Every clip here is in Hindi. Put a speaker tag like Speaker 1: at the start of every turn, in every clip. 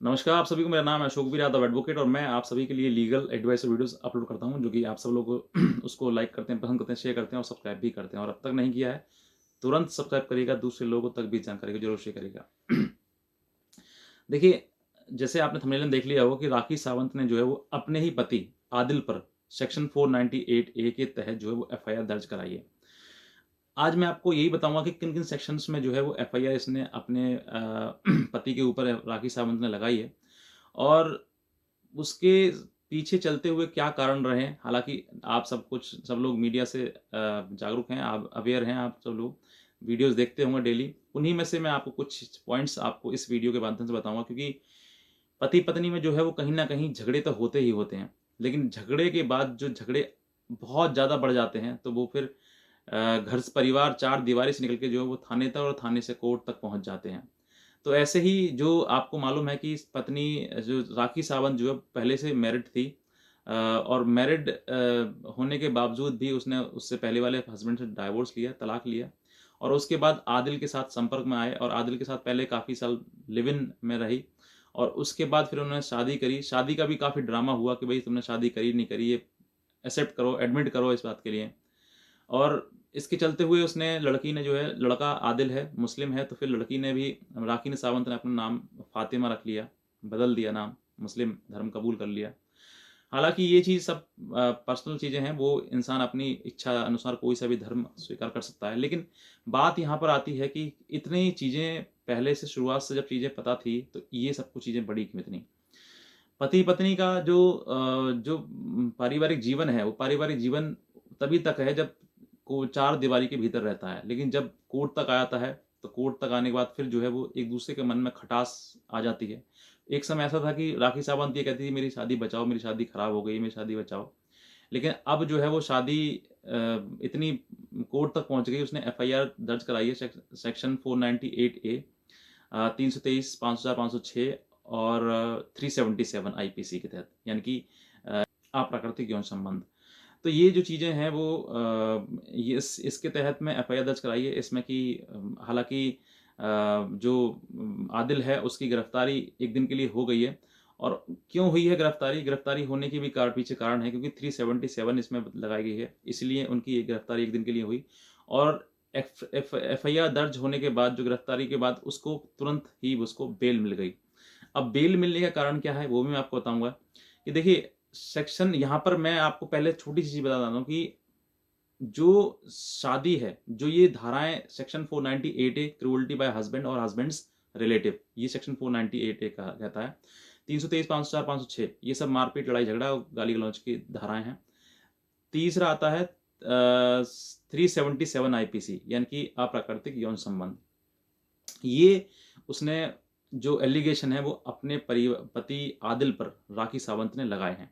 Speaker 1: नमस्कार आप सभी को, मेरा नाम है अशोकवीर यादव एडवोकेट और मैं आप सभी के लिए लीगल एडवाइस वीडियोस अपलोड करता हूं, जो कि आप सब लोग उसको लाइक करते हैं, पसंद करते हैं, शेयर करते हैं और सब्सक्राइब भी करते हैं। और अब तक नहीं किया है तुरंत सब्सक्राइब करिएगा, दूसरे लोगों तक भी जानकारी को जरूर शेयर करिएगा। देखिए, जैसे आपने थंबनेल में देख लिया होगा कि राखी सावंत ने जो है वो अपने ही पति आदिल पर सेक्शन 498A के तहत जो है वो एफआईआर दर्ज कराई है। आज मैं आपको यही बताऊंगा कि किन किन सेक्शंस में जो है वो एफआईआर इसने अपने पति के ऊपर राखी सावंत ने लगाई है और उसके पीछे चलते हुए क्या कारण रहे। हालाँकि आप सब लोग मीडिया से जागरूक हैं, आप अवेयर हैं, आप सब लोग वीडियोज़ देखते होंगे डेली। उन्हीं में से मैं आपको कुछ पॉइंट्स आपको इस वीडियो के माध्यम से बताऊँगा, क्योंकि पति-पत्नी में जो है वो कहीं न कहीं झगड़े तो होते ही होते हैं। लेकिन झगड़े के बाद जो झगड़े बहुत ज़्यादा बढ़ जाते हैं, तो वो फिर घर से परिवार 4 दीवारी से निकल के जो है वो थाने तक और थाने से कोर्ट तक पहुँच जाते हैं। तो ऐसे ही जो आपको मालूम है कि इस पत्नी जो राखी सावंत जो है पहले से मैरिड थी, और मैरिड होने के बावजूद भी उसने उससे पहले वाले हस्बैंड से डाइवोर्स लिया, तलाक लिया और उसके बाद आदिल के साथ संपर्क में आए और आदिल के साथ पहले काफ़ी साल लिव इन में रही और उसके बाद फिर उन्होंने शादी करी। शादी का भी काफ़ी ड्रामा हुआ कि भई तुमने शादी करी, नहीं करी, ये एक्सेप्ट करो, एडमिट करो इस बात के लिए। और इसके चलते हुए उसने लड़की ने जो है, लड़का आदिल है, मुस्लिम है, तो फिर लड़की ने भी, राखी ने सावंत ने अपना नाम फ़ातिमा रख लिया, बदल दिया नाम, मुस्लिम धर्म कबूल कर लिया। हालाँकि ये चीज़ सब पर्सनल चीज़ें हैं, वो इंसान अपनी इच्छा अनुसार कोई सा भी धर्म स्वीकार कर सकता है। लेकिन बात यहाँ पर आती है कि इतनी चीज़ें पहले से, शुरुआत से जब चीज़ें पता थी, तो ये सब कुछ चीज़ें बढ़ी क्यों इतनी? पति-पत्नी का जो पारिवारिक जीवन है, वो पारिवारिक जीवन तभी तक है जब को 4 दीवारी के भीतर रहता है। लेकिन जब कोर्ट तक आ जाता है, तो कोर्ट तक आने के बाद फिर जो है वो एक-दूसरे के मन में खटास आ जाती है। एक समय ऐसा था कि राखी सावंत ये कहती थी मेरी शादी बचाओ, मेरी शादी खराब हो गई, मेरी शादी बचाओ। लेकिन अब जो है वो शादी इतनी कोर्ट तक पहुँच गई, उसने एफआईआर दर्ज कराई है सेक्शन 498A, 323, 5506 और 377 आईपीसी के तहत, यानी कि अप्राकृतिक यौन संबंध। तो ये जो चीज़ें हैं वो ये इसके तहत में एफआईआर दर्ज कराई है इसमें कि हालाँकि जो आदिल है उसकी गिरफ्तारी एक दिन के लिए हो गई है। और क्यों हुई है गिरफ्तारी? गिरफ्तारी होने की भी पीछे कारण है, क्योंकि 377 इसमें लगाई गई है, इसलिए उनकी ये गिरफ्तारी एक दिन के लिए हुई। और एफआईआर दर्ज होने के बाद, जो गिरफ्तारी के बाद, उसको तुरंत ही उसको बेल मिल गई। अब बेल मिलने का कारण क्या है वो भी मैं आपको बताऊँगा। कि देखिए, सेक्शन यहाँ पर मैं आपको पहले छोटी-सी चीज़ बता देता हूँ कि जो शादी है, जो ये धाराएँ सेक्शन 498 ए क्रूरल्टी बाय हस्बैंड और हस्बैंड्स रिलेटिव, ये सेक्शन 498 ए कहा कहता है। 323, 504, 506 ये सब मारपीट, लड़ाई झगड़ा और गाली-गलौज की धाराएँ हैं। तीसरा आता है 377 आईपीसी, यानी कि अप्राकृतिक यौन संबंध। ये उसने जो एलिगेशन है वो अपने पति आदिल पर, राखी सावंत ने लगाए हैं।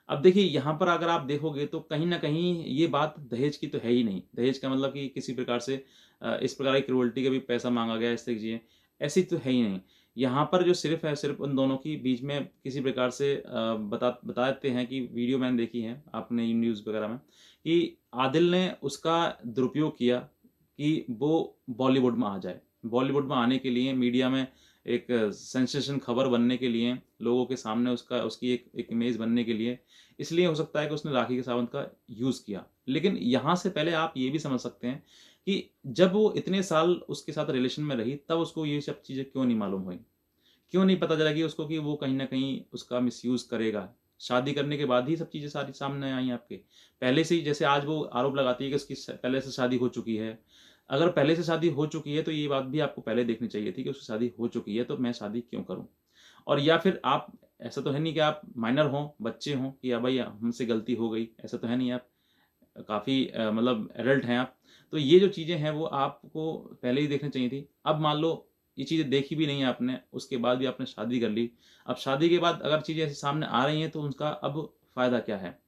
Speaker 1: अब देखिए, यहाँ पर अगर आप देखोगे तो कहीं न कहीं ये बात दहेज की तो है ही नहीं। दहेज का मतलब कि किसी प्रकार से इस प्रकार की क्रूरल्टी का भी पैसा माँगा गया, इस तरह की चीज़ें, ऐसी तो है ही नहीं। यहाँ पर जो सिर्फ़ है, सिर्फ़ उन दोनों की बीच में किसी प्रकार से बता देते हैं कि वीडियो मैंने देखी है, आपने न्यूज़ वगैरह में, कि आदिल ने उसका दुरुपयोग किया कि वो बॉलीवुड में आ जाए। बॉलीवुड में आने के लिए, मीडिया में एक सेंसेशन खबर बनने के लिए, लोगों के सामने उसकी एक इमेज बनने के लिए, इसलिए हो सकता है कि उसने राखी सावंत का यूज़ किया। लेकिन यहाँ से पहले आप ये भी समझ सकते हैं कि जब वो इतने साल उसके साथ रिलेशन में रही, तब उसको ये सब चीज़ें क्यों नहीं मालूम हुई? क्यों नहीं पता चला कि उसको कि वो कहीं न कहीं उसका मिसयूज़ करेगा? शादी करने के बाद ही सब चीज़ें सारी सामने आई आपके। पहले से ही, जैसे आज वो आरोप लगाती है कि उसकी पहले से शादी हो चुकी है। अगर पहले से शादी हो चुकी है, तो ये बात भी आपको पहले देखनी चाहिए थी कि उसकी शादी हो चुकी है, तो मैं शादी क्यों करूँ? और या फिर आप, ऐसा तो है नहीं कि आप माइनर हों, बच्चे हों कि भई हमसे गलती हो गई, ऐसा तो है नहीं, आप काफ़ी मतलब एडल्ट हैं आप। तो ये जो चीज़ें हैं वो आपको पहले ही देखनी चाहिए थी। अब मान लो ये चीज़ें देखी भी नहीं है आपने, उसके बाद भी आपने शादी कर ली। अब शादी के बाद अगर चीज़ें ऐसे सामने आ रही हैं, तो उसका अब फ़ायदा क्या है?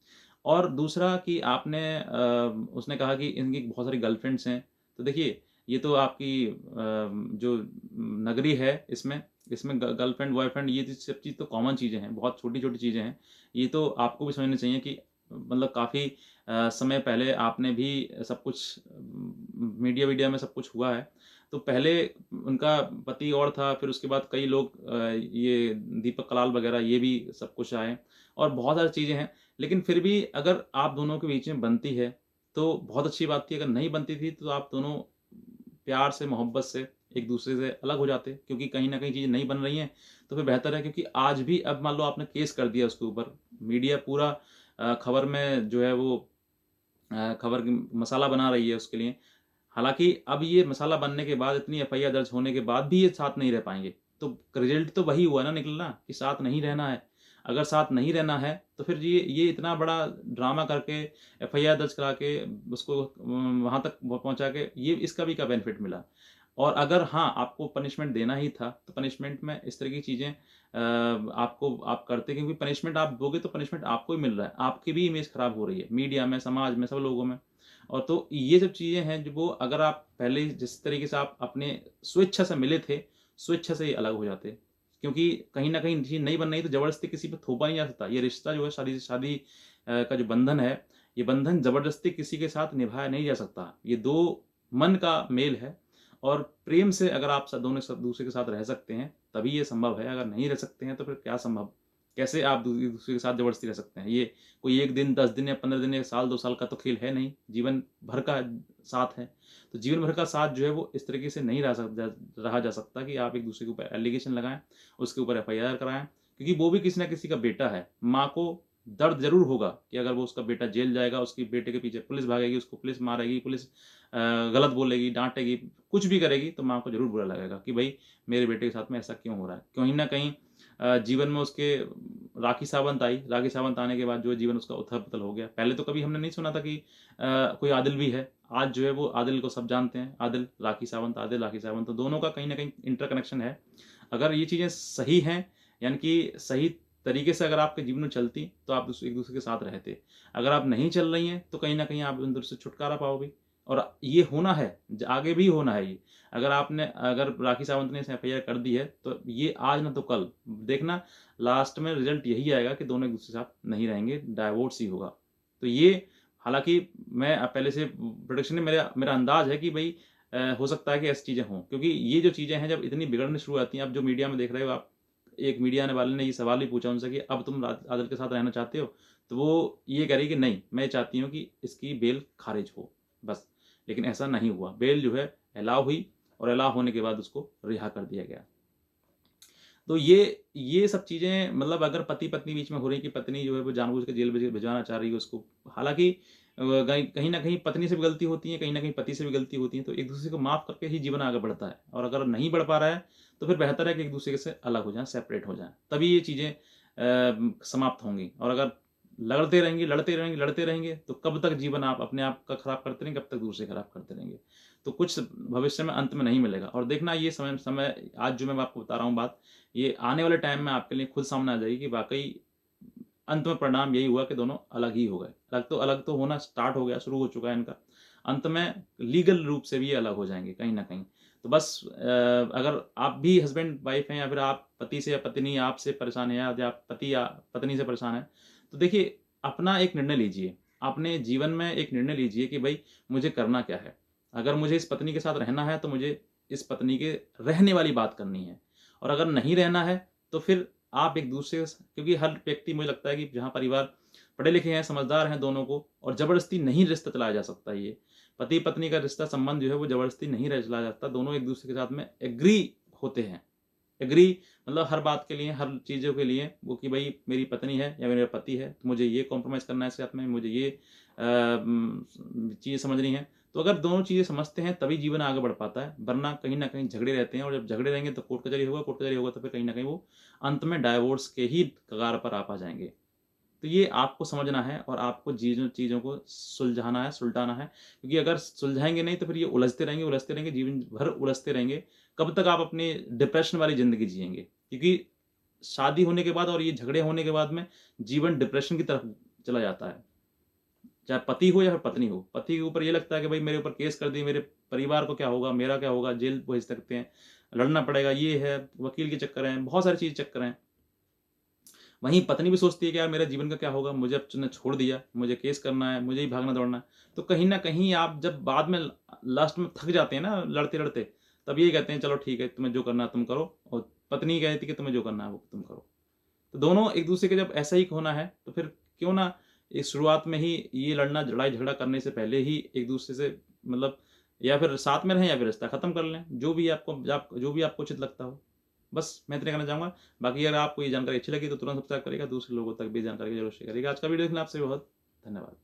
Speaker 1: और दूसरा कि आपने उसने कहा कि इनकी बहुत सारी गर्लफ्रेंड्स हैं। तो देखिए, ये तो आपकी जो नगरी है, इसमें इसमें गर्लफ्रेंड, बॉयफ्रेंड, ये सब चीज़ तो कॉमन चीज़ें हैं, बहुत छोटी-छोटी चीज़ें हैं। ये तो आपको भी समझनी चाहिए कि मतलब काफ़ी समय पहले आपने भी सब कुछ मीडिया वीडिया में सब कुछ हुआ है। तो पहले उनका पति और था, फिर उसके बाद कई लोग ये दीपक कलाल वगैरह ये भी सब कुछ आए और बहुत सारी चीज़ें हैं। लेकिन फिर भी अगर आप दोनों के बीच में बनती है, तो बहुत अच्छी बात थी। अगर नहीं बनती थी, तो आप दोनों प्यार से, मोहब्बत से एक-दूसरे से अलग हो जाते, क्योंकि कहीं न कहीं चीज़ें नहीं बन रही हैं, तो फिर बेहतर है। क्योंकि आज भी अब मान लो आपने केस कर दिया उसके ऊपर, मीडिया पूरा खबर में जो है वो खबर की मसाला बना रही है उसके लिए। हालाँकि अब ये मसाला बनने के बाद, इतनी एफआईआर दर्ज होने के बाद भी ये साथ नहीं रह पाएँगे। तो रिज़ल्ट तो वही हुआ ना निकलना कि साथ नहीं रहना है। अगर साथ नहीं रहना है, तो फिर ये इतना बड़ा ड्रामा करके एफआईआर दर्ज करा के उसको वहाँ तक पहुँचा के ये इसका भी क्या बेनिफिट मिला? और अगर हाँ, आपको पनिशमेंट देना ही था, तो पनिशमेंट में इस तरह की चीज़ें आपको आप करते, क्योंकि पनिशमेंट आप दोगे तो पनिशमेंट आपको ही मिल रहा है। आपकी भी इमेज खराब हो रही है, मीडिया में, समाज में, सब लोगों में। और तो ये सब चीज़ें हैं जो वो अगर आप पहले जिस तरीके से आप अपने स्वेच्छा से मिले थे, स्वेच्छा से ही अलग हो जाते। क्योंकि कहीं न कहीं चीज़ नहीं बन रही तो ज़बरदस्ती किसी पे थोपा नहीं जा सकता। ये रिश्ता जो है शादी शादी का जो बंधन है, ये बंधन ज़बरदस्ती किसी के साथ निभाया नहीं जा सकता। ये 2 मन का मेल है और प्रेम से अगर आप दोनों एक दूसरे के साथ रह सकते हैं, तभी ये संभव है। अगर नहीं रह सकते हैं, तो फिर क्या संभव? कैसे आप एक दूसरे के साथ ज़बरदस्ती रह सकते हैं? ये कोई 1 दिन, 10 दिन या 15 दिन या साल, 2 साल का तो खेल है नहीं, जीवन भर का साथ है। तो जीवन भर का साथ जो है वो इस तरीके से नहीं रहा जा सकता कि आप एक दूसरे के ऊपर एलिगेशन लगाएँ, उसके ऊपर एफआईआर कराएँ, क्योंकि वो भी किसी न किसी का बेटा है। माँ को दर्द ज़रूर होगा कि अगर वो उसका बेटा जेल जाएगा, उसके बेटे के पीछे पुलिस भागेगी, उसको पुलिस मारेगी, पुलिस गलत बोलेगी, डाँटेगी, कुछ भी करेगी, तो माँ को ज़रूर बुरा लगेगा कि भई मेरे बेटे के साथ में ऐसा क्यों हो रहा है? कहीं न कहीं जीवन में उसके राखी सावंत आई, राखी सावंत आने के बाद जो है जीवन उसका उथल-पुथल हो गया। पहले तो कभी हमने नहीं सुना था कि कोई आदिल भी है। आज जो है वो आदिल को सब जानते हैं। आदिल, राखी सावंत, तो दोनों का कहीं न कहीं इंटरकनेक्शन है। अगर ये चीज़ें सही हैं, यानी कि सही तरीके से अगर आपके जीवन में चलती, तो आप एक-दूसरे के साथ रहते। अगर आप नहीं चल रही हैं, तो कहीं न कहीं आप अंदर से छुटकारा पाओगे और ये होना है, आगे भी होना है ये। अगर राखी सावंत ने एफआईआर कर दी है, तो ये आज ना तो कल देखना, लास्ट में रिजल्ट यही आएगा कि दोनों एक-दूसरे के साथ नहीं रहेंगे, डाइवोर्स ही होगा। तो ये हालाँकि मैं पहले से प्रेडिक्शन है, मेरा मेरा अंदाज़ है कि भई हो सकता है कि ऐसी चीज़ें हों। क्योंकि ये जो चीज़ें हैं, जब इतनी बिगड़ने शुरू हो जाती हैं, अब जो मीडिया में देख रहे हो आप, एक मीडिया वाले ने ये सवाल भी पूछा उनसे कि अब तुम आदिल के साथ रहना चाहते हो? तो वो ये कह रही कि नहीं, मैं चाहती हूँ कि इसकी बेल खारिज हो, बस। लेकिन ऐसा नहीं हुआ। बेल जो है अलाउ हुई और अलाउ होने के बाद उसको रिहा कर दिया गया। तो ये सब चीज़ें, मतलब अगर पति-पत्नी बीच में हो रही कि पत्नी जो है वो जानबूझ के जेल भिजवाना चाह रही है उसको। हालाँकि कहीं कहीं न कहीं पत्नी से भी गलती होती है, कहीं न कहीं पति से भी गलती होती है, तो एक-दूसरे को माफ़ करके ही जीवन आगे बढ़ता है। और अगर नहीं बढ़ पा रहा है, तो फिर बेहतर है कि एक-दूसरे से अलग हो जाएँ, सेपरेट हो जाएँ। तभी ये चीज़ें समाप्त होंगी। और अगर लड़ते रहेंगे, तो कब तक जीवन आप अपने आप का खराब करते रहेंगे, कब तक दूसरे खराब करते रहेंगे। तो कुछ भविष्य में अंत में नहीं मिलेगा। और देखना, ये समय समय आज जो मैं आपको बता रहा हूँ बात, ये आने वाले टाइम में आपके लिए खुद सामने आ जाएगी कि वाक़ई अंत में परिणाम यही हुआ कि दोनों अलग ही हो गए। अलग तो होना स्टार्ट हो गया, शुरू हो चुका है इनका। अंत में लीगल रूप से भी ये अलग हो जाएँगे कहीं न कहीं। तो बस अगर आप भी हस्बैंड-वाइफ हैं, या फिर आप पति से या पत्नी आपसे परेशान है, या आप पति या पत्नी से परेशान हैं, तो देखिए, अपना एक निर्णय लीजिए। अपने जीवन में एक निर्णय लीजिए कि भई मुझे करना क्या है? अगर मुझे इस पत्नी के साथ रहना है, तो मुझे इस पत्नी के रहने वाली बात करनी है। और अगर नहीं रहना है, तो फिर आप एक-दूसरे से, क्योंकि हर व्यक्ति, मुझे लगता है कि जहाँ परिवार पढ़े-लिखे हैं, समझदार हैं दोनों को, और ज़बरदस्ती नहीं रिश्ता चलाया जा सकता ये। पति-पत्नी का रिश्ता, संबंध जो है वो ज़बरदस्ती नहीं चलाया जाता। दोनों एक-दूसरे के साथ में एग्री होते हैं। एग्री मतलब हर बात के लिए, हर चीज़ों के लिए, वो कि भई मेरी पत्नी है या मेरा पति है, तो मुझे ये कॉम्प्रोमाइज़ करना है इसके साथ में, मुझे ये चीज़ें समझनी है। तो अगर दोनों चीज़ें समझते हैं, तभी जीवन आगे बढ़ पाता है, वरना कहीं न कहीं झगड़े रहते हैं, और जब झगड़े रहेंगे तो कोर्ट कचहरी होगा, कोर्ट कचहरी होगा तो फिर कहीं न कहीं वो अंत में डाइवोर्स के ही कगार पर आप आ जाएँगे। तो ये आपको समझना है, और आपको चीज़ों चीज़ों को सुलझाना है, सुलटाना है, क्योंकि अगर सुलझाएँगे नहीं, तो फिर ये उलझते रहेंगे, जीवन भर उलझते रहेंगे। कब तक आप अपनी डिप्रेशन वाली ज़िंदगी जिएँगे? क्योंकि शादी होने के बाद और ये झगड़े होने के बाद में जीवन डिप्रेशन की तरफ चला जाता है। चाहे पति हो या फिर पत्नी हो। पति के ऊपर ये लगता है कि भई मेरे ऊपर केस कर दिए, मेरे परिवार को क्या होगा, मेरा क्या होगा, जेल भेज सकते हैं, लड़ना पड़ेगा, ये है, वकील के चक्कर हैं, बहुत सारी चीज़ चक्कर हैं। वहीं पत्नी भी सोचती है कि यार मेरा जीवन का क्या होगा, मुझे अब तूने छोड़ दिया, मुझे केस करना है, मुझे ही भागना दौड़ना है। तो कहीं न कहीं आप जब बाद में लास्ट में थक जाते हैं ना लड़ते-लड़ते, तब ये कहते हैं चलो ठीक है, तुम्हें जो करना है तुम करो, और पत्नी कहती है कि तुम्हें जो करना है वो तुम करो। तो दोनों एक दूसरे के जब ऐसा ही होना है तो फिर क्यों ना इस शुरुआत में ही ये लड़ना, लड़ाई झगड़ा करने से पहले ही एक दूसरे से मतलब या फिर साथ में रहें या फिर रिश्ता खत्म कर लें, जो भी आपको उचित लगता हो। बस मैं इतना कहना चाहूँगा। बाकी अगर आपको ये जानकारी अच्छी लगी तो तुरंत सब्सक्राइब करिएगा, दूसरे लोगों तक भी जानकारी जरूर शेयर करिएगा। आज का वीडियो देखने आपसे बहुत धन्यवाद।